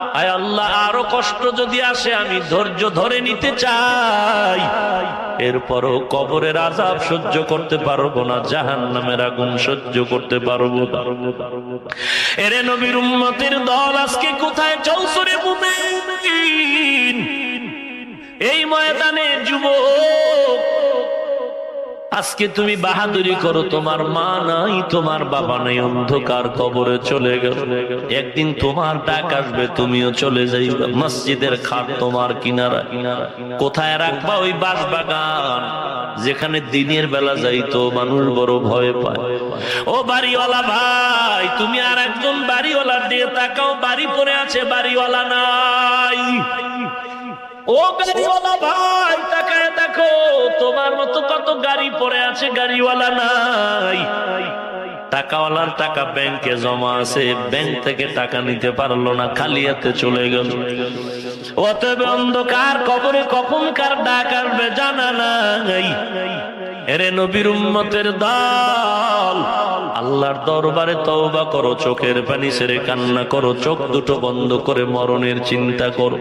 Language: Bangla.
আয় আল্লাহ, আরো কষ্ট যদি আসে আমি ধৈর্য ধরে নিতে চাই, এরপরও কবরের আযাব সহ্য করতে পারবো না, জাহান্নামের আগুন সহ্য করতে পারবো না। এরে নবীর উম্মতের দল, আজকে কোথায় চলছো রে মুমিন? এই ময়দানে যুবক, আজকে তুমি বাহাদুরি করো, তোমার মা নাই, তোমার বাবা নাই, অন্ধকার কবরে চলে গেল। একদিন তোমার ডাক আসবে, তুমিও চলে যাইবা। মসজিদের খাট তোমার কিনারা, কোথায় রাখবা? ওই বাঁশবাগান যেখানে দিনের বেলা যাইতো মানুষ বড় ভয় পায়। ও বাড়িওয়ালা ভাই, তুমি আর একজন বাড়িওয়ালার দিয়ে তাকাও, বাড়ি পড়ে আছে, বাড়িওয়ালা নাই। ও গাড়িওয়ালা ভাই, তাকায় দেখো, তোমার মতো কত গাড়ি পড়ে আছে, গাড়িওয়ালা নাই। টাকাওয়ালার টাকা ব্যাংকে জমা আছে, ব্যাংক থেকে টাকা নিতে পারলো না, খালি হাতে চলে গেল। অতএব অন্ধকার কবরে কখন কার ডাক আসবে জানা নাই। এরে নবীর উম্মতের দল, আল্লাহর দরবারে তওবা করো, চোখের পানি ছেড়ে কান্না করো, চোখ দুটো বন্ধ করে মরণের চিন্তা করো।